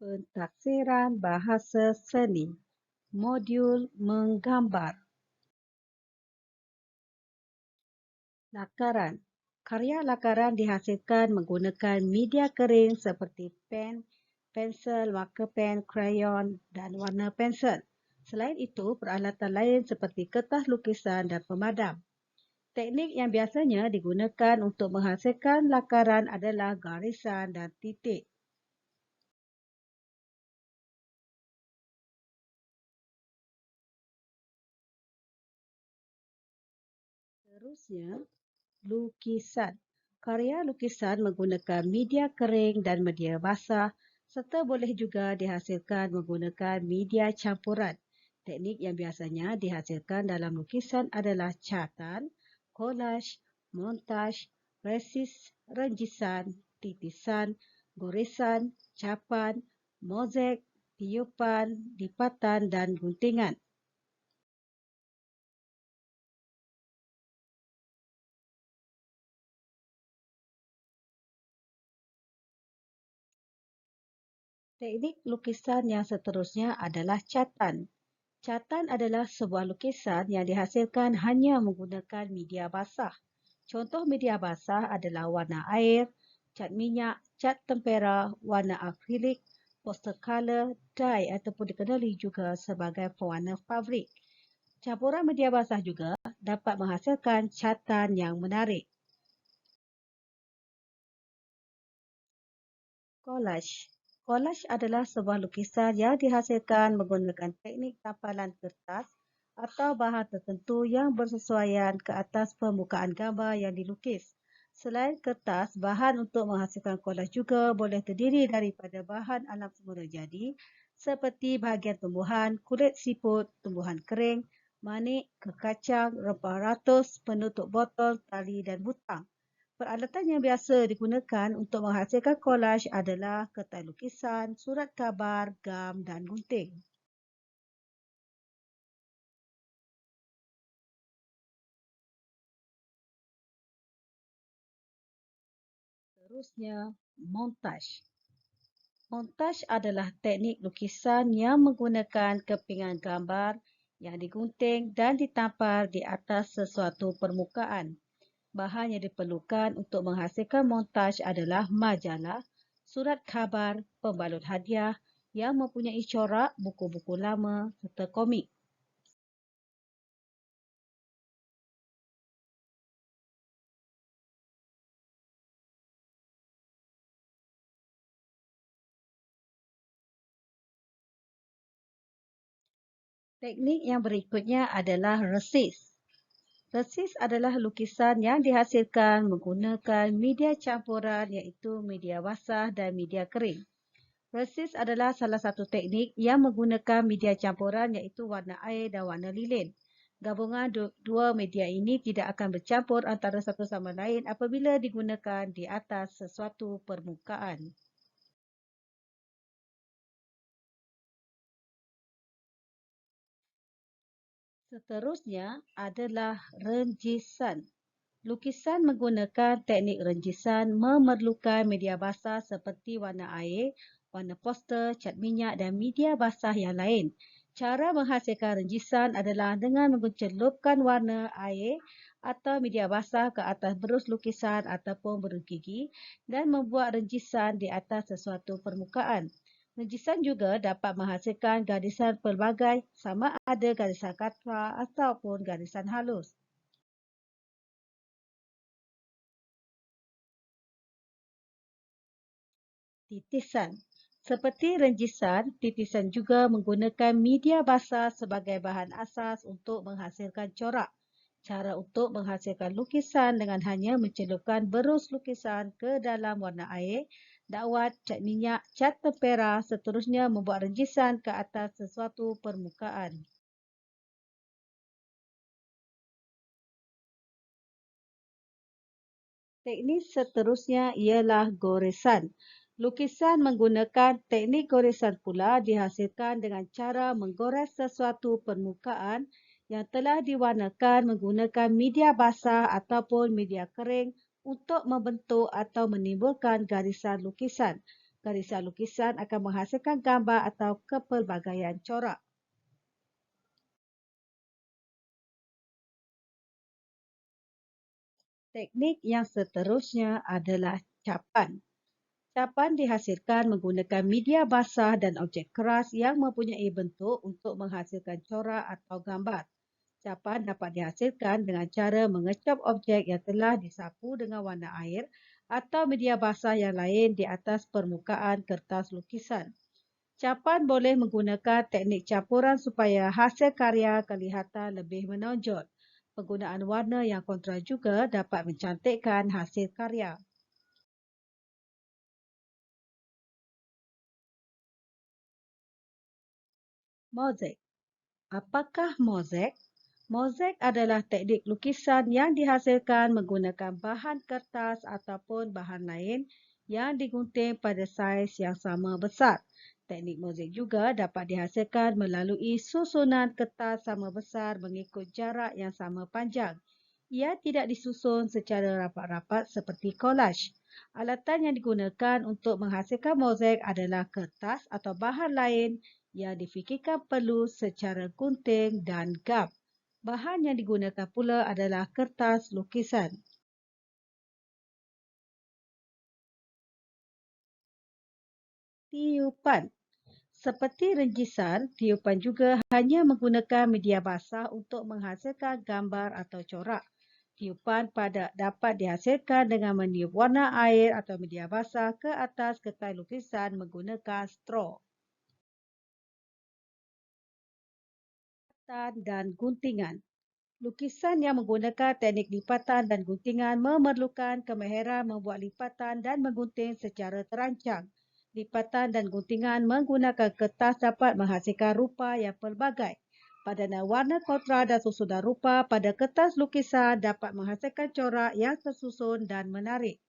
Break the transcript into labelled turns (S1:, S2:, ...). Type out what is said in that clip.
S1: Pentaksiran bahasa seni. Modul menggambar. Lakaran. Karya lakaran dihasilkan menggunakan media kering seperti pen, pensel, marker pen, krayon dan warna pensel. Selain itu, peralatan lain seperti kertas lukisan dan pemadam. Teknik yang biasanya digunakan untuk menghasilkan lakaran adalah garisan dan titik. Seterusnya, lukisan. Karya lukisan menggunakan media kering dan media basah serta boleh juga dihasilkan menggunakan media campuran. Teknik yang biasanya dihasilkan dalam lukisan adalah catan, collage, montaj, resis, renjisan, titisan, goresan, capan, mozaik, tiupan, lipatan dan guntingan. Teknik lukisan yang seterusnya adalah catan. Catan adalah sebuah lukisan yang dihasilkan hanya menggunakan media basah. Contoh media basah adalah warna air, cat minyak, cat tempera, warna akrilik, poster color, dye ataupun dikenali juga sebagai pewarna fabrik. Campuran media basah juga dapat menghasilkan catan yang menarik. Collage. Collage adalah sebuah lukisan yang dihasilkan menggunakan teknik tampalan kertas atau bahan tertentu yang bersesuaian ke atas permukaan gambar yang dilukis. Selain kertas, bahan untuk menghasilkan collage juga boleh terdiri daripada bahan alam semula jadi seperti bahagian tumbuhan, kulit siput, tumbuhan kering, manik, kekacang, rempah ratus, penutup botol, tali dan butang. Peralatan yang biasa digunakan untuk menghasilkan collage adalah kertas lukisan, surat khabar, gam dan gunting. Seterusnya, montaj. Montaj adalah teknik lukisan yang menggunakan kepingan gambar yang digunting dan ditampar di atas sesuatu permukaan. Bahan yang diperlukan untuk menghasilkan montaj adalah majalah, surat khabar, pembalut hadiah yang mempunyai corak, buku-buku lama serta komik. Teknik yang berikutnya adalah resis. Resis adalah lukisan yang dihasilkan menggunakan media campuran iaitu media basah dan media kering. Resis adalah salah satu teknik yang menggunakan media campuran iaitu warna air dan warna lilin. Gabungan dua media ini tidak akan bercampur antara satu sama lain apabila digunakan di atas sesuatu permukaan. Seterusnya adalah renjisan. Lukisan menggunakan teknik renjisan memerlukan media basah seperti warna air, warna poster, cat minyak dan media basah yang lain. Cara menghasilkan renjisan adalah dengan mencelupkan warna air atau media basah ke atas berus lukisan ataupun berus gigi dan membuat renjisan di atas sesuatu permukaan. Renjisan juga dapat menghasilkan garisan pelbagai sama ada garisan katra ataupun garisan halus. Titisan. Seperti renjisan, titisan juga menggunakan media basah sebagai bahan asas untuk menghasilkan corak. Cara untuk menghasilkan lukisan dengan hanya mencelupkan berus lukisan ke dalam warna air, dakwat, cat minyak, cat tempera, seterusnya membuat renjisan ke atas sesuatu permukaan. Teknik seterusnya ialah goresan. Lukisan menggunakan teknik goresan pula dihasilkan dengan cara menggores sesuatu permukaan yang telah diwarnakan menggunakan media basah ataupun media kering untuk membentuk atau menimbulkan garisan lukisan. Garisan lukisan akan menghasilkan gambar atau kepelbagaian corak. Teknik yang seterusnya adalah capan. Capan dihasilkan menggunakan media basah dan objek keras yang mempunyai bentuk untuk menghasilkan corak atau gambar. Capan dapat dihasilkan dengan cara mengecap objek yang telah disapu dengan warna air atau media basah yang lain di atas permukaan kertas lukisan. Capan boleh menggunakan teknik campuran supaya hasil karya kelihatan lebih menonjol. Penggunaan warna yang kontra juga dapat mencantikkan hasil karya. Mozaik. Apakah mozaik? Mozaik adalah teknik lukisan yang dihasilkan menggunakan bahan kertas ataupun bahan lain yang digunting pada saiz yang sama besar. Teknik mozaik juga dapat dihasilkan melalui susunan kertas sama besar mengikut jarak yang sama panjang. Ia tidak disusun secara rapat-rapat seperti collage. Alatan yang digunakan untuk menghasilkan mozaik adalah kertas atau bahan lain yang difikirkan perlu secara gunting dan gam. Bahan yang digunakan pula adalah kertas lukisan. Tiupan. Seperti renjisan, tiupan juga hanya menggunakan media basah untuk menghasilkan gambar atau corak. Tiupan pada dapat dihasilkan dengan meniup warna air atau media basah ke atas kertas lukisan menggunakan straw. Lipatan dan guntingan. Lukisan yang menggunakan teknik lipatan dan guntingan memerlukan kemahiran membuat lipatan dan menggunting secara terancang. Lipatan dan guntingan menggunakan kertas dapat menghasilkan rupa yang pelbagai. Padanan warna kontra dan susunan rupa pada kertas lukisan dapat menghasilkan corak yang tersusun dan menarik.